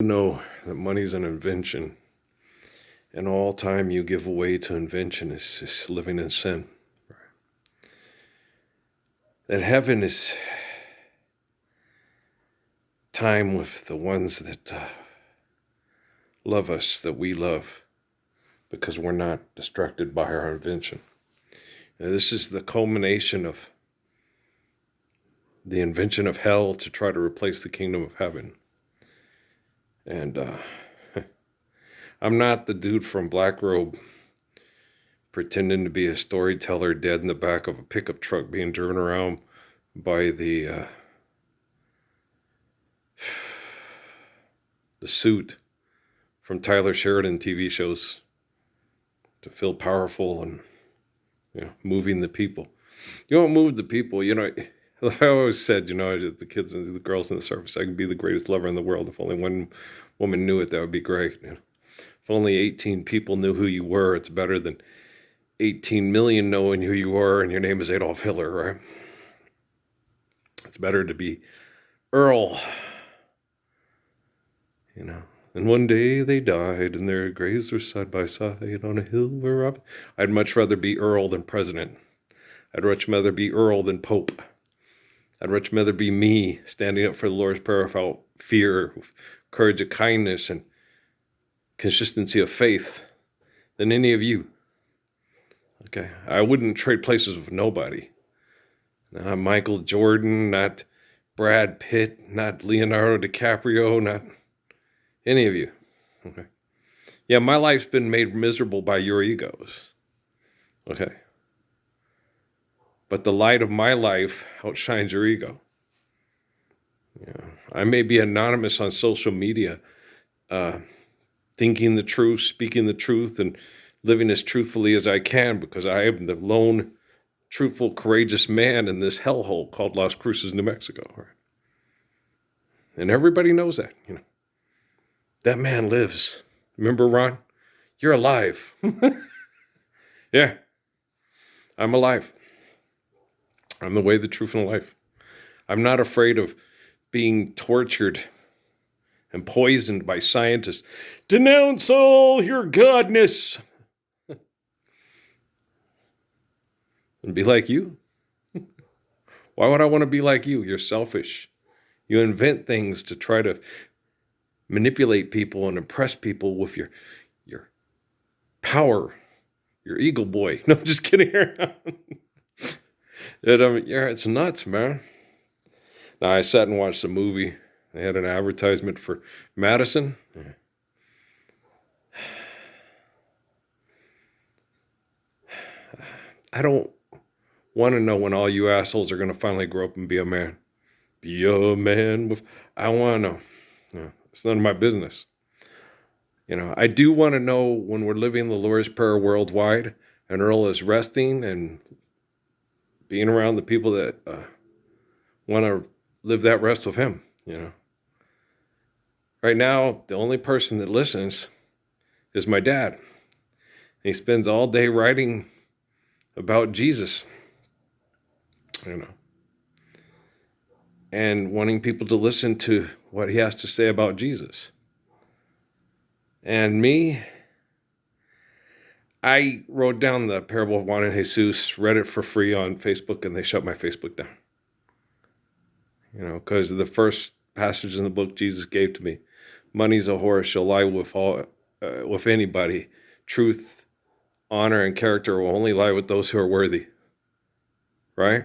Know that money's an invention, and all time you give away to invention is living in sin. That heaven is time with the ones that love us, that we love, because we're not distracted by our invention. Now, this is the culmination of the invention of hell to try to replace the kingdom of heaven. And I'm not the dude from Black Robe pretending to be a storyteller dead in the back of a pickup truck being driven around by the suit from Tyler Sheridan TV shows to feel powerful and moving the people. You don't move the people. I always said, the kids and the girls in the service, I could be the greatest lover in the world. If only one woman knew it, that would be great. If only 18 people knew who you were, it's better than 18 million knowing who you are and your name is Adolf Hitler, right? It's better to be Earl, And one day they died and their graves were side by side on a hill where I'd much rather be Earl than president. I'd much rather be Earl than Pope. I'd much rather be me standing up for the Lord's Prayer without fear, courage of kindness, and consistency of faith than any of you. Okay, I wouldn't trade places with nobody. Not Michael Jordan, not Brad Pitt, not Leonardo DiCaprio, not any of you. Okay. Yeah, my life's been made miserable by your egos. Okay. But the light of my life outshines your ego. I may be anonymous on social media, thinking the truth, speaking the truth, and living as truthfully as I can because I am the lone, truthful, courageous man in this hellhole called Las Cruces, New Mexico. Right? And everybody knows that, That man lives. Remember, Ron? You're alive. Yeah, I'm alive. I'm the way, the truth, and the life. I'm not afraid of being tortured and poisoned by scientists. Denounce all your godness. And be like you. Why would I want to be like you? You're selfish. You invent things to try to manipulate people and impress people with your power, your eagle boy. No, I'm just kidding. It's nuts, man. Now, I sat and watched a movie. They had an advertisement for Madison. I don't want to know when all you assholes are going to finally grow up and be a man. Be a man with... I want to know. It's none of my business. I do want to know when we're living the Lord's Prayer worldwide and Earl is resting and being around the people that want to live that rest with him, Right now, the only person that listens is my dad. He spends all day writing about Jesus, and wanting people to listen to what he has to say about Jesus. And me, I wrote down the parable of Juan and Jesus, read it for free on Facebook, and they shut my Facebook down. Because the first passage in the book Jesus gave to me, money's a whore, she'll lie with anybody. Truth, honor, and character will only lie with those who are worthy. Right?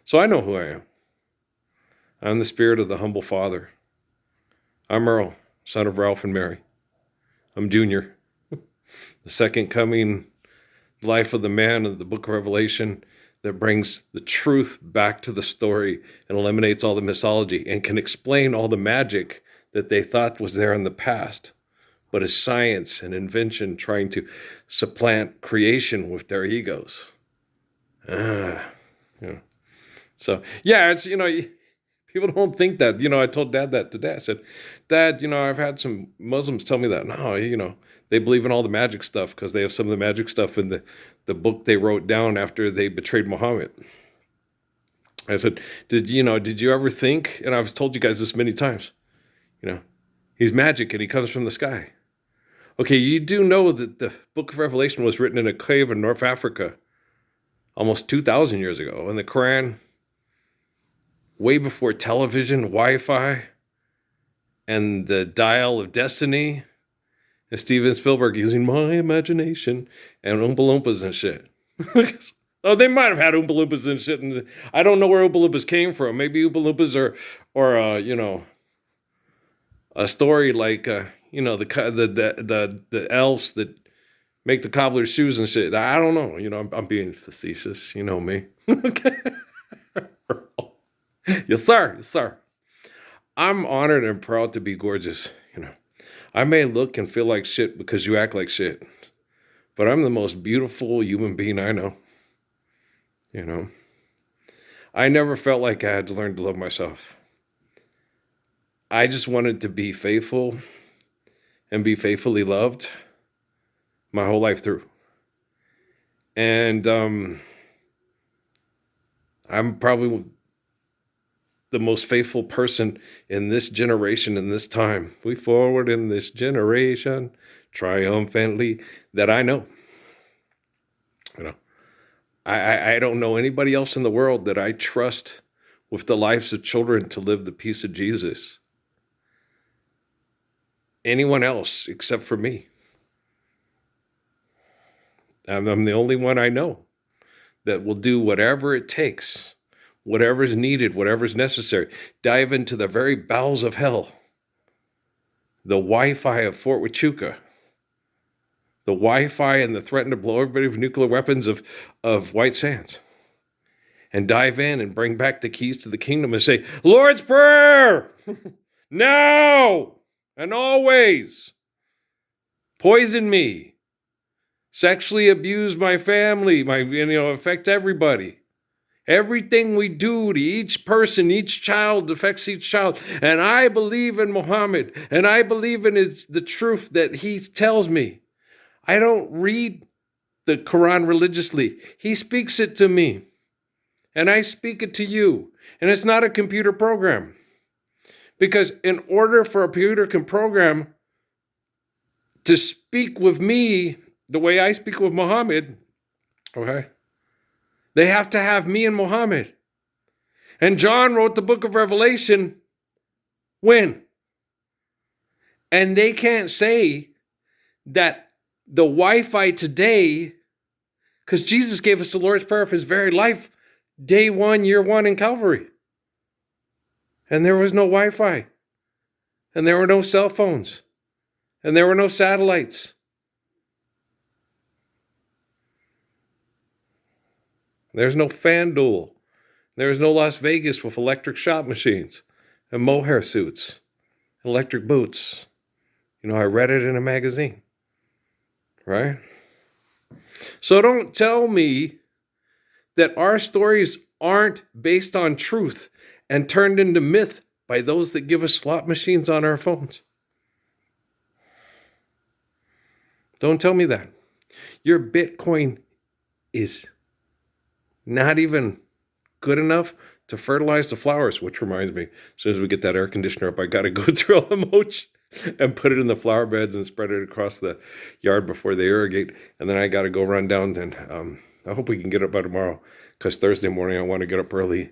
So I know who I am. I'm the spirit of the humble father. I'm Earl, son of Ralph and Mary. I'm Junior. The second coming life of the man of the book of Revelation that brings the truth back to the story and eliminates all the mythology and can explain all the magic that they thought was there in the past, but is science and invention trying to supplant creation with their egos. So, yeah, it's, people don't think that. I told Dad that today. I said, Dad, I've had some Muslims tell me that. No, they believe in all the magic stuff because they have some of the magic stuff in the book they wrote down after they betrayed Muhammad. I said, did you ever think, and I've told you guys this many times, You know, he's magic and he comes from the sky. Okay, you do know that the book of Revelation was written in a cave in North Africa almost 2,000 years ago. And the Quran, way before television, Wi-Fi, and the dial of destiny, and Steven Spielberg using my imagination and Oompa Loompas and shit. Oh, they might have had Oompa Loompas and shit. And I don't know where Oompa Loompas came from. Maybe Oompa Loompas or a story like, the elves that make the cobbler's shoes and shit. I don't know. I'm being facetious. You know me. Okay. Yes, sir. Yes, sir. I'm honored and proud to be gorgeous. I may look and feel like shit because you act like shit, but I'm the most beautiful human being I know. I never felt like I had to learn to love myself. I just wanted to be faithful and be faithfully loved my whole life through. And I'm probably the most faithful person in this generation, in this time. We forward in this generation triumphantly that I know. I don't know anybody else in the world that I trust with the lives of children to live the peace of Jesus. Anyone else except for me. I'm the only one I know that will do whatever it takes, whatever's needed, whatever's necessary. Dive into the very bowels of hell. The Wi-Fi of Fort Huachuca. The Wi-Fi and the threat to blow everybody with nuclear weapons of White Sands. And dive in and bring back the keys to the kingdom and say, Lord's Prayer! Now and always. Poison me. Sexually abuse my family. Affect everybody. Everything we do to each person, each child affects each child. And I believe in Muhammad. And I believe in the truth that he tells me. I don't read the Quran religiously. He speaks it to me. And I speak it to you. And it's not a computer program. Because in order for a computer program to speak with me the way I speak with Muhammad, okay, they have to have me and Muhammad. And John wrote the book of Revelation when? And they can't say that the Wi-Fi today, because Jesus gave us the Lord's Prayer of his very life, day one, year one in Calvary. And there was no Wi-Fi. And there were no cell phones. And there were no satellites. There's no FanDuel. There's no Las Vegas with electric shot machines and mohair suits, electric boots. I read it in a magazine. Right? So don't tell me that our stories aren't based on truth and turned into myth by those that give us slot machines on our phones. Don't tell me that. Your Bitcoin is not even good enough to fertilize the flowers, which reminds me, as soon as we get that air conditioner up, I got to go through all the mulch and put it in the flower beds and spread it across the yard before they irrigate. And then I got to go run down and I hope we can get up by tomorrow, because Thursday morning I want to get up early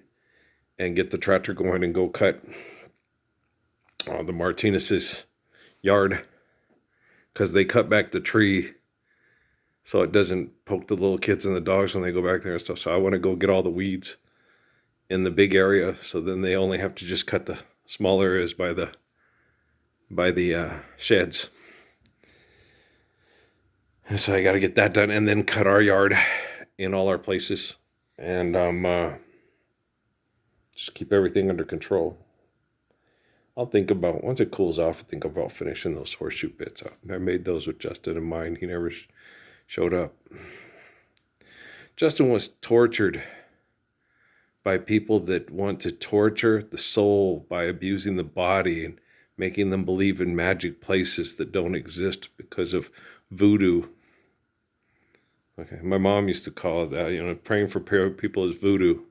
and get the tractor going and go cut the Martinez's yard, because they cut back the tree so it doesn't poke the little kids and the dogs when they go back there and stuff. So I want to go get all the weeds in the big area, so then they only have to just cut the small areas by the sheds. And so I got to get that done and then cut our yard in all our places and just keep everything under control. I'll think about, once it cools off, think about finishing those horseshoe bits up. I made those with Justin in mind. He never showed up. Justin was tortured by people that want to torture the soul by abusing the body and making them believe in magic places that don't exist because of voodoo. Okay, my mom used to call it that. Praying for people is voodoo.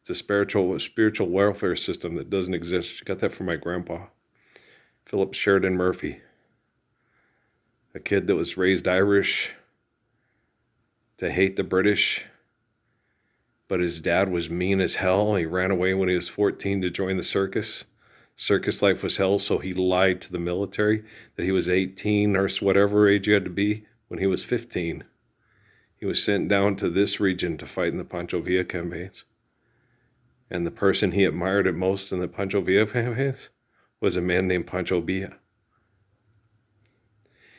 It's a spiritual welfare system that doesn't exist. She got that from my grandpa. Philip Sheridan Murphy, a kid that was raised Irish to hate the British, but his dad was mean as hell. He ran away when he was 14 to join the circus. Circus life was hell, so he lied to the military that he was 18 or whatever age you had to be when he was 15. He was sent down to this region to fight in the Pancho Villa campaigns. And the person he admired at most in the Pancho Villa campaigns was a man named Pancho Villa.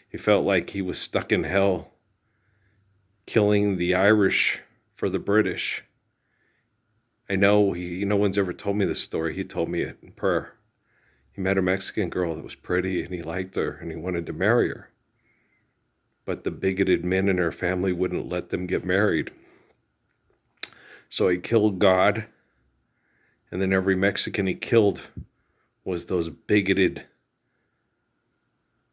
He felt like he was stuck in hell, killing the Irish for the British. I know no one's ever told me this story. He told me it in prayer. He met a Mexican girl that was pretty and he liked her and he wanted to marry her. But the bigoted men in her family wouldn't let them get married. So he killed God, and then every Mexican he killed was those bigoted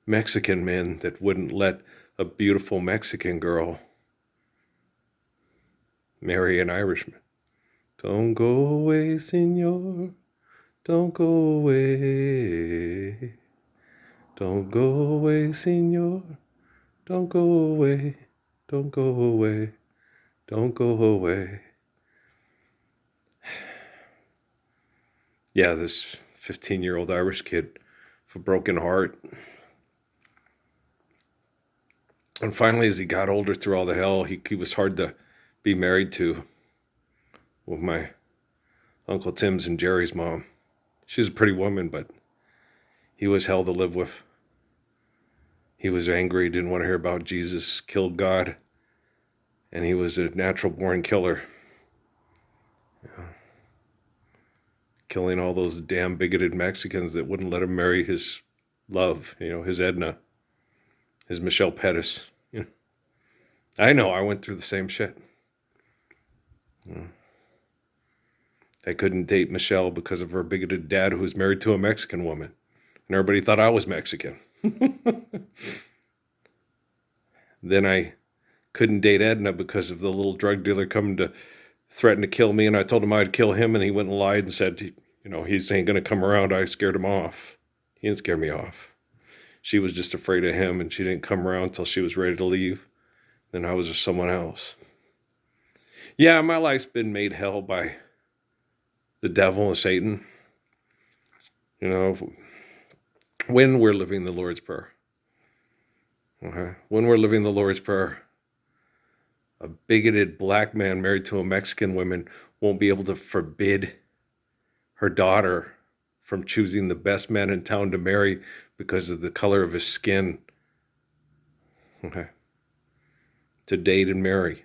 Mexican men that wouldn't let a beautiful Mexican girl marry an Irishman. Don't go away, senor. Don't go away. Don't go away, senor. Don't go away. Don't go away. Don't go away. Yeah, this 15-year-old Irish kid with a broken heart. And finally, as he got older through all the hell, he was hard to be married to with my Uncle Tim's and Jerry's mom. She's a pretty woman, but he was hell to live with. He was angry, didn't want to hear about Jesus, killed God, and he was a natural-born killer. Yeah. Killing all those damn bigoted Mexicans that wouldn't let him marry his love, his Edna, his Michelle Pettis. I know, I went through the same shit. I couldn't date Michelle because of her bigoted dad who was married to a Mexican woman. And everybody thought I was Mexican. Then I couldn't date Edna because of the little drug dealer coming to threaten to kill me. And I told him I'd kill him. And he went and lied and said, he ain't going to come around. I scared him off. He didn't scare me off. She was just afraid of him. And she didn't come around until she was ready to leave. Then I was just someone else. Yeah, my life's been made hell by the devil and Satan. When we're living the Lord's Prayer. Okay? When we're living the Lord's Prayer, a bigoted black man married to a Mexican woman won't be able to forbid her daughter from choosing the best man in town to marry because of the color of his skin. Okay? To date and marry.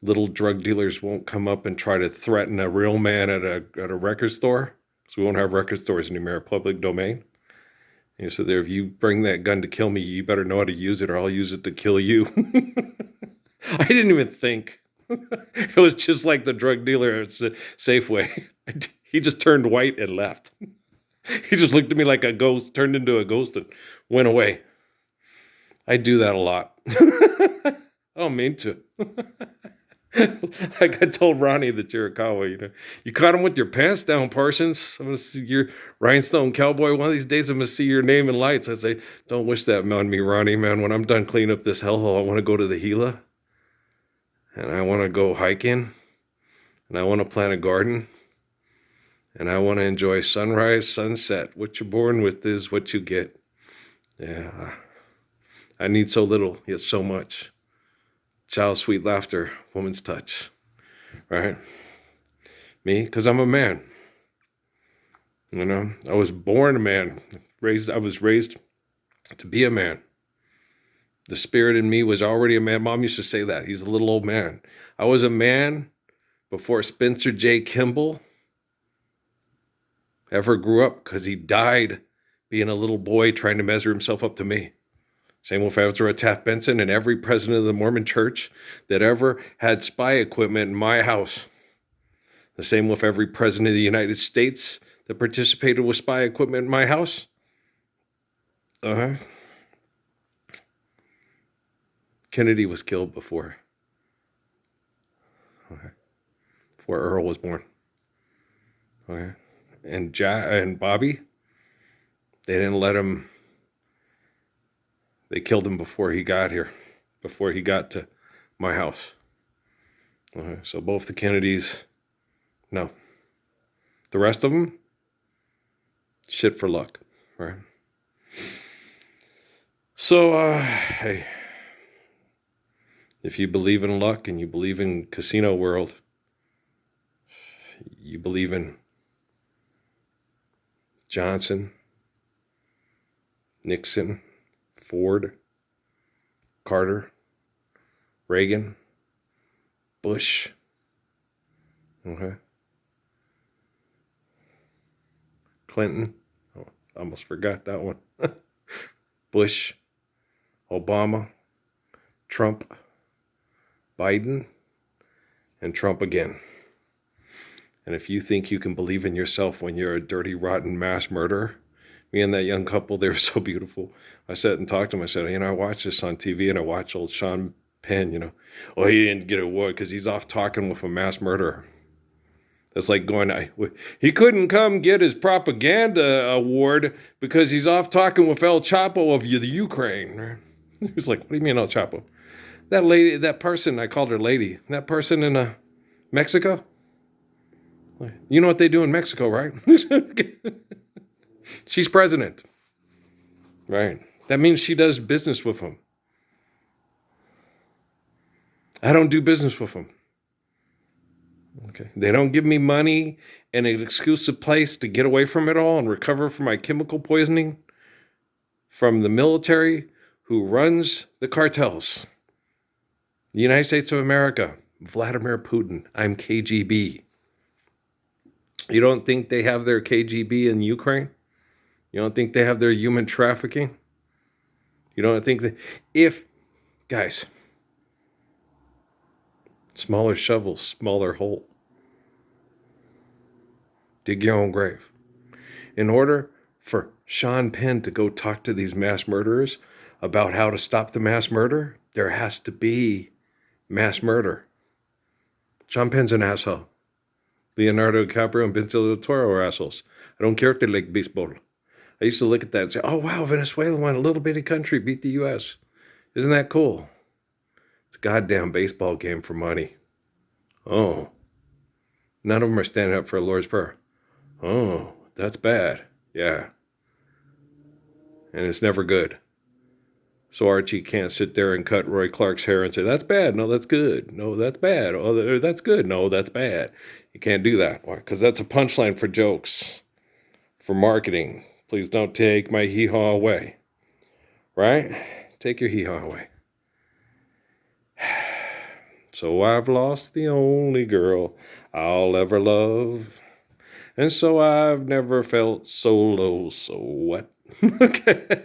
Little drug dealers won't come up and try to threaten a real man at a record store, because we won't have record stores anymore, public domain. And so there, if you bring that gun to kill me, you better know how to use it or I'll use it to kill you. I didn't even think. It was just like the drug dealer at Safeway. He just turned white and left. He just looked at me like a ghost, turned into a ghost and went away. I do that a lot. I don't mean to. Like I told Ronnie the Chiricahua, you caught him with your pants down, Parsons. I'm going to see your rhinestone cowboy. One of these days I'm going to see your name in lights. I say, don't wish that on me, Ronnie, man. When I'm done cleaning up this hellhole, I want to go to the Gila. And I want to go hiking. And I want to plant a garden. And I want to enjoy sunrise, sunset. What you're born with is what you get. Yeah. I need so little, yet so much. Child's sweet laughter, woman's touch, right? Me, because I'm a man. I was born a man. I was raised to be a man. The spirit in me was already a man. Mom used to say that. He's a little old man. I was a man before Spencer J. Kimball ever grew up, because he died being a little boy trying to measure himself up to me. Same with Ezra Taft Benson and every president of the Mormon church that ever had spy equipment in my house. The same with every president of the United States that participated with spy equipment in my house. Kennedy was killed before Earl was born. And Bobby, They didn't let him. They killed him before he got here, before he got to my house. Okay, so both the Kennedys, no. The rest of them, shit for luck, right? So, hey, if you believe in luck and you believe in casino world, you believe in Johnson, Nixon, Ford, Carter, Reagan, Bush, okay, Clinton, oh, I almost forgot that one, Bush, Obama, Trump, Biden, and Trump again. And if you think you can believe in yourself when you're a dirty, rotten mass murderer, me and that young couple, they were so beautiful. I sat and talked to them. I said, I watched this on TV and I watched old Sean Penn, Oh, he didn't get an award because he's off talking with a mass murderer. That's like he couldn't come get his propaganda award because he's off talking with El Chapo of the Ukraine. He was like, what do you mean El Chapo? That lady, that person, I called her lady, that person in Mexico? You know what they do in Mexico, right? She's president. Right. That means she does business with him. I don't do business with them. Okay. They don't give me money and an exclusive place to get away from it all and recover from my chemical poisoning from the military who runs the cartels. The United States of America, Vladimir Putin. I'm KGB. You don't think they have their KGB in Ukraine? You don't think they have their human trafficking? You don't think that guys, smaller shovel, smaller hole. Dig your own grave. In order for Sean Penn to go talk to these mass murderers about how to stop the mass murder, there has to be mass murder. Sean Penn's an asshole. Leonardo DiCaprio and Benicio del Toro are assholes. I don't care if they like baseball. I used to look at that and say, oh, wow, Venezuela won, a little bitty country, beat the U.S. Isn't that cool? It's a goddamn baseball game for money. Oh. None of them are standing up for a Lord's Prayer. Oh, that's bad. Yeah. And it's never good. So Archie can't sit there and cut Roy Clark's hair and say, that's bad. No, that's good. No, that's bad. Oh, that's good. No, that's bad. You can't do that. Why? Because that's a punchline for jokes, for marketing. Please don't take my hee-haw away. Right? Take your hee-haw away. So I've lost the only girl I'll ever love. And so I've never felt so low, so what? Okay.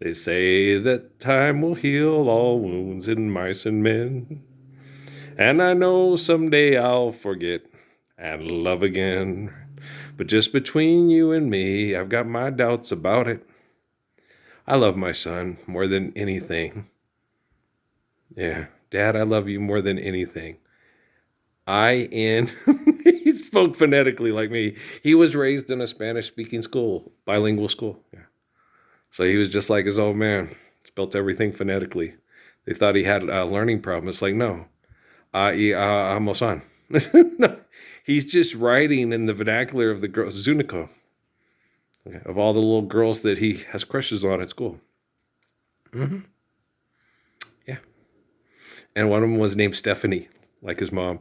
They say that time will heal all wounds in mice and men. And I know someday I'll forget and love again. But just between you and me, I've got my doubts about it. I love my son more than anything. Yeah, Dad, I love you more than anything. He spoke phonetically like me. He was raised in a Spanish-speaking school, bilingual school. Yeah. So he was just like his old man. Spelt everything phonetically. They thought he had a learning problem. It's like, no. Amosan. No. He's just writing in the vernacular of the girls, Zunico. Okay. Of all the little girls that he has crushes on at school. Mm-hmm. Yeah. And one of them was named Stephanie, like his mom.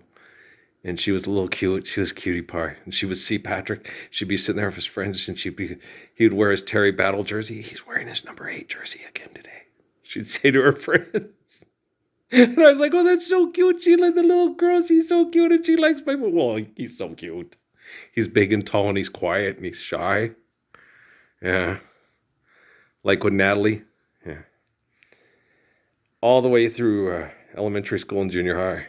And she was a little cute. She was a cutie pie. And she would see Patrick. She'd be sitting there with his friends, and he would wear his Terry Battle jersey. He's wearing his number 8 jersey again today. She'd say to her friends. And I was like, oh, that's so cute. She like the little girl. She's so cute, and she likes my... Well, he's so cute. He's big and tall, and he's quiet, and he's shy. Yeah. Like with Natalie. Yeah. All the way through elementary school and junior high.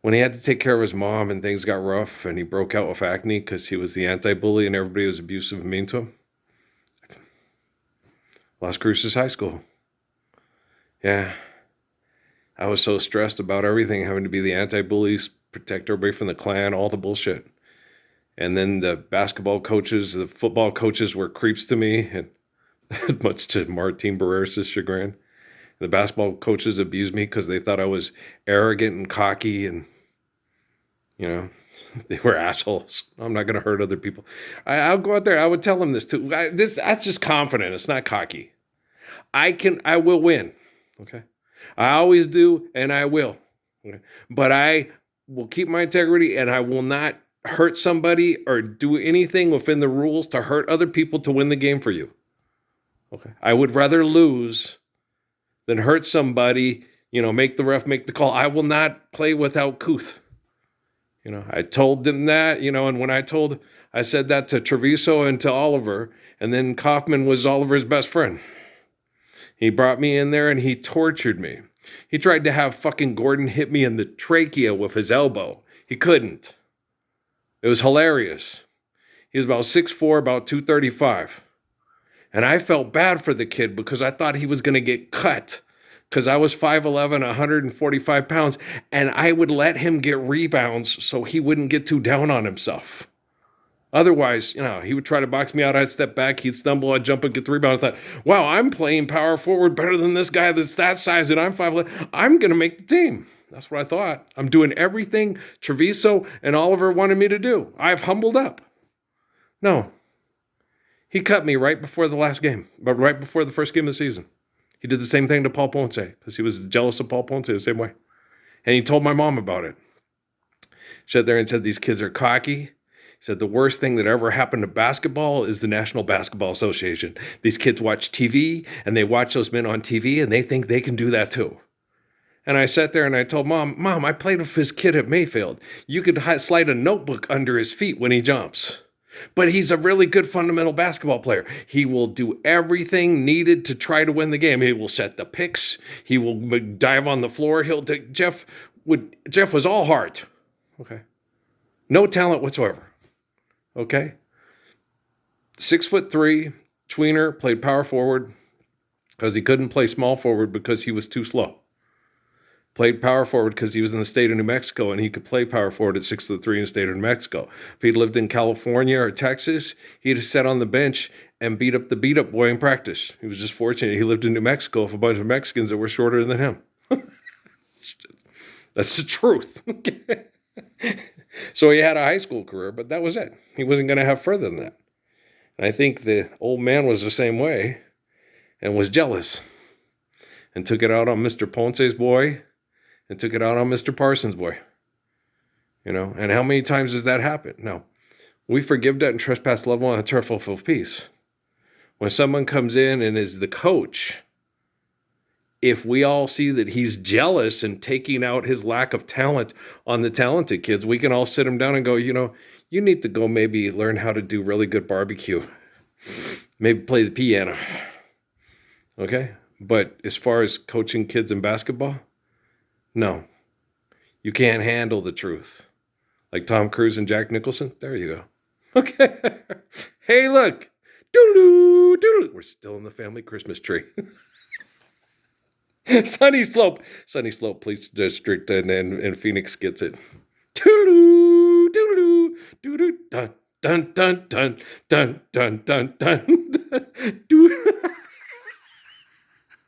When he had to take care of his mom and things got rough and he broke out with acne because he was the anti-bully and everybody was abusive and mean to him. Las Cruces High School. Yeah. I was so stressed about everything, having to be the anti-bully, protect everybody from the Klan, all the bullshit. And then the basketball coaches, the football coaches were creeps to me, and much to Martin Barreras' chagrin. The basketball coaches abused me because they thought I was arrogant and cocky, and you know, they were assholes. I'm not going to hurt other people. I'll go out there. I would tell them this too. That's just confident. It's not cocky. I will win. Okay. I always do, and I will. Okay. But I will keep my integrity, and I will not hurt somebody or do anything within the rules to hurt other people to win the game for you. Okay. I would rather lose than hurt somebody, make the ref make the call. I will not play without couth. I told them that, and when I said that to Treviso and to Oliver, and then Kaufman was Oliver's best friend. He brought me in there and he tortured me. He tried to have fucking Gordon hit me in the trachea with his elbow. He couldn't. It was hilarious. He was about 6'4", about 235. And I felt bad for the kid because I thought he was going to get cut because I was 5'11", 145 pounds, and I would let him get rebounds so he wouldn't get too down on himself. Otherwise, he would try to box me out. I'd step back. He'd stumble. I'd jump and get the rebound. I thought, wow, I'm playing power forward better than this guy that's that size, and I'm 5'11". I'm going to make the team. That's what I thought. I'm doing everything Treviso and Oliver wanted me to do. I've humbled up. No. He cut me right before the last game, but right before the first game of the season. He did the same thing to Paul Ponce because he was jealous of Paul Ponce the same way. And he told my mom about it. She sat there and said, these kids are cocky. He said the worst thing that ever happened to basketball is the National Basketball Association. These kids watch TV, and they watch those men on TV, and they think they can do that too. And I sat there and I told Mom, I played with his kid at Mayfield. You could slide a notebook under his feet when he jumps. But he's a really good fundamental basketball player. He will do everything needed to try to win the game. He will set the picks. He will dive on the floor. Jeff was all heart. Okay. No talent whatsoever. Okay. 6'3", tweener, played power forward because he couldn't play small forward because he was too slow. Played power forward because he was in the state of New Mexico and he could play power forward at 6'3" in the state of New Mexico. If he'd lived in California or Texas, he'd have sat on the bench and beat up the beat-up boy in practice. He was just fortunate he lived in New Mexico with a bunch of Mexicans that were shorter than him. That's the truth. So he had a high school career, but that was it. He wasn't going to have further than that. And I think the old man was the same way and was jealous and took it out on Mr. Ponce's boy and took it out on Mr. Parsons' boy. And how many times does that happen? No. We forgive debt and trespass level on a turf of peace. When someone comes in and is the coach, if we all see that he's jealous and taking out his lack of talent on the talented kids, we can all sit him down and go, you need to go maybe learn how to do really good barbecue. Maybe play the piano. Okay? But as far as coaching kids in basketball, no. You can't handle the truth. Like Tom Cruise and Jack Nicholson, there you go. Okay. Hey, look. Doodaloo, doodaloo. We're still in the family Christmas tree. Sunny Slope Police District and Phoenix gets it. Doodaloo, doodaloo, doodaloo, dun, dun, dun, dun, dun, dun, dun, dun, dun.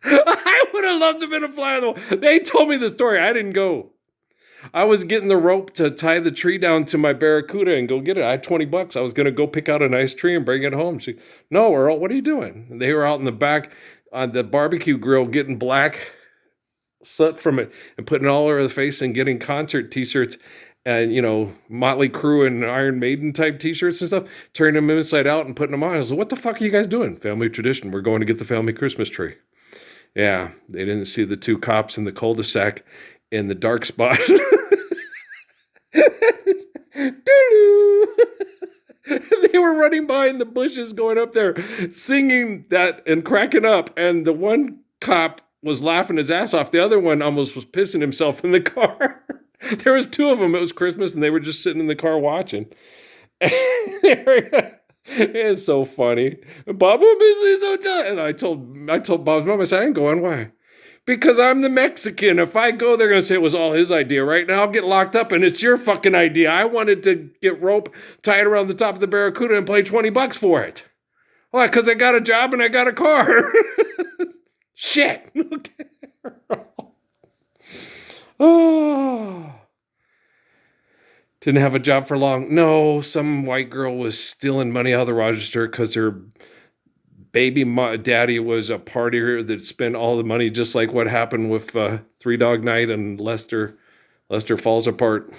I would have loved to have been a fly on the wall. They told me the story. I didn't go. I was getting the rope to tie the tree down to my Barracuda and go get it. I had $20. I was going to go pick out a nice tree and bring it home. No, Earl, what are you doing? And they were out in the back on the barbecue grill getting black soot from it and putting it all over the face and getting concert t-shirts and, Motley Crue and Iron Maiden type t-shirts and stuff, turning them inside out and putting them on. I was like, what the fuck are you guys doing? Family tradition. We're going to get the family Christmas tree. Yeah, they didn't see the two cops in the cul-de-sac in the dark spot. They were running by in the bushes going up there, singing that and cracking up. And the one cop was laughing his ass off. The other one almost was pissing himself in the car. There was two of them. It was Christmas, and they were just sitting in the car watching. It's so funny. Bob will be his hotel. And I told Bob's mom, I said, I ain't going. Why? Because I'm the Mexican. If I go, they're going to say it was all his idea, right? Now I'll get locked up and it's your fucking idea. I wanted to get rope tied around the top of the Barracuda and pay $20 for it. Why? Because I got a job and I got a car. Shit. Okay. Oh. Didn't have a job for long. No, some white girl was stealing money out of the register because her baby daddy was a partier that spent all the money, just like what happened with Three Dog Night and Lester. Lester falls apart.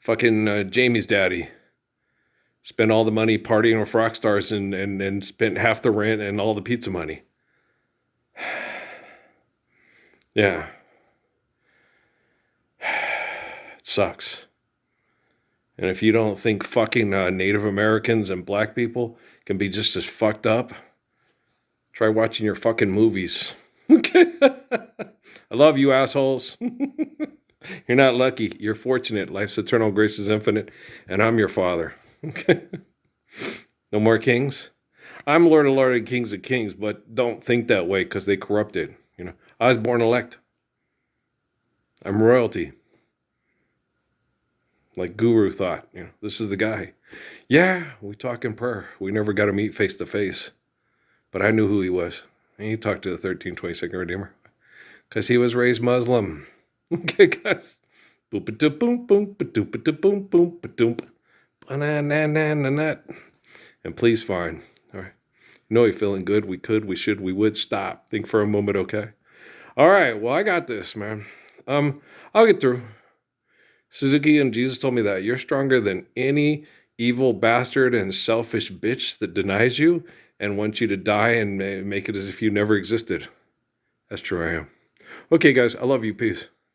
Fucking Jamie's daddy spent all the money partying with rock stars and spent half the rent and all the pizza money. Yeah. It sucks. And if you don't think fucking Native Americans and black people can be just as fucked up, try watching your fucking movies. Okay? I love you, assholes. You're not lucky. You're fortunate. Life's eternal, grace is infinite, and I'm your father. Okay? No more kings? I'm Lord of Lords and Kings of Kings, but don't think that way because they corrupted. You know, I was born elect. I'm royalty. Like Guru thought, you know, this is the guy. Yeah, we talk in prayer. We never got to meet face to face. But I knew who he was. And he talked to the 1322nd Redeemer. Because he was raised Muslim. Okay, guys. Boop-a-doop-boom, boom-a-doop-a-doop-boom, boom-a-doop. Ba-na-na-na-na-na. And please fine. All right. You know you're feeling good. We could, we should, we would. Stop. Think for a moment, okay? All right. Well, I got this, man. I'll get through. Suzuki and Jesus told me that you're stronger than any evil bastard and selfish bitch that denies you and wants you to die and make it as if you never existed. That's true, I am. Okay, guys, I love you. Peace.